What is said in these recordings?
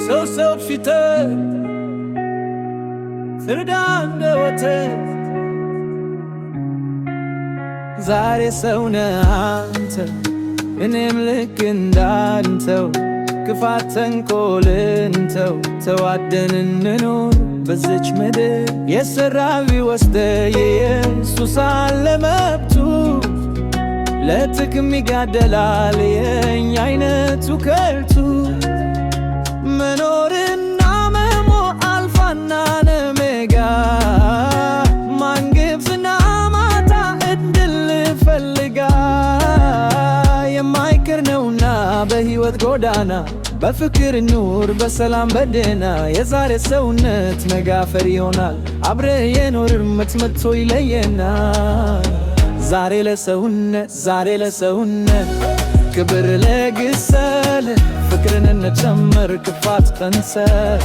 ሰው ፊትህ ፍርድ እንደ ወተት ዛሬ ሰው ነህ አንተ እኔም ልክ እንዳንተው ክፋት ተንኮልን ተዋደን እንኑር በዚች ምድር የሠራው ቢወስደኝ ኢየሱስ አለ መብቱ ለጥቅም ይጋደላል የእኛ አይነቱ ከንቱ መኖርና መሞት አልፋና ኦሜጋ ማንገብስና ማታ እድል ፈልጋ የማይቀር ነውና በሕይወት ጎዳና በፍቅር ኑር በሰላም በደህና የዛሬ ሰውነት ነገ አፈር ይሆናል አብረን የኖርን መጥቶ ይለየናል ዛሬ ለሰውነት ክብር ለግሰል ፍቅርን እንጨምር ክፋት ቀንሰል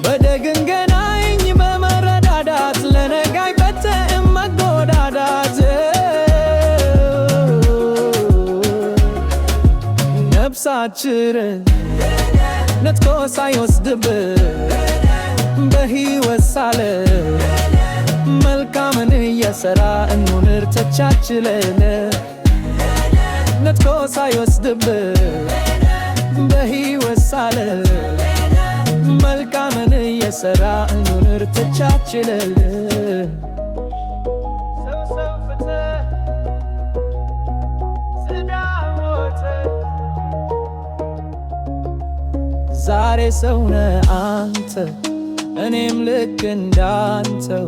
በደግን ገናኝ በመረዳዳት ለነጋይ በተእም መጎዳዳት ነፍሳችንን ነጥቆ ሳይወስድብን በሕይወት ሳለ መልካምን እየሠራ እንኑር ተቻችለን ነጥቆ ሳይወስድብን በሕይወት ሳለ መልካምን እየሠራ እንኑር ተቻችለን ዛሬ ሰው ነህ አንተ እኔም ልክ እንዳንተው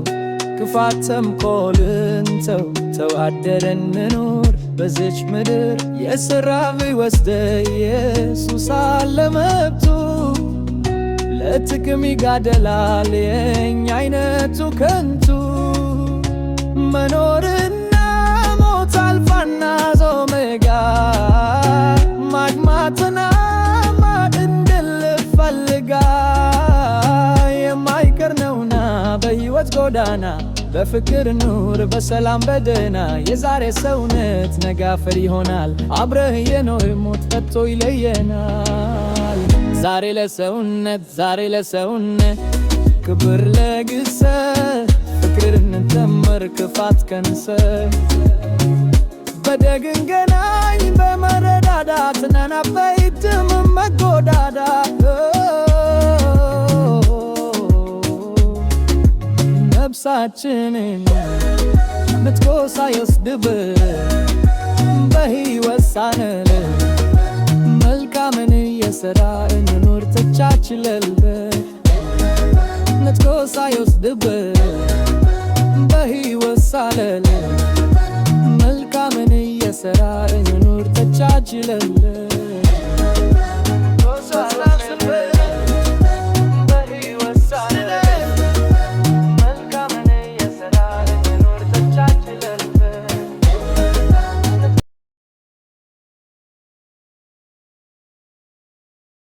ክፋት ተንኮልን ተዋደን እንኑር በዚች ምድር የሠራው ቢወስደኝ ኢየሱስ አለ መብቱ ለጥቅም ይጋደላል የእኛ አይነቱ ከንቱ መኖርና ሞት አልፋና ኦሜጋ ማግማትና የማይቀር ነውና በሕይወት ጎዳና በፍቅር ኑር በሰላም በደህና የዛሬ ሰውነት ነገ አፈር ይሆናል አብረን የኖርን ሞት ከቶ ይለየናል ዛሬ ለሰውነት ክብር ለግሰል ፍቅርን እንጨምር ክፋት ቀንሰል በደግን ገናኝ በመረዳዳት ናናበይትም መጎዳዳት ነፍሳችንን ነጥቆ ሳይወስድብን በሕይወት ሳለ መልካምን እየሠራ እንኑር ተቻችለን ነጥቆ ሳይወስድብን በሕይወት ሳለ መልካምን እየሠራ እንኑር ተቻችለን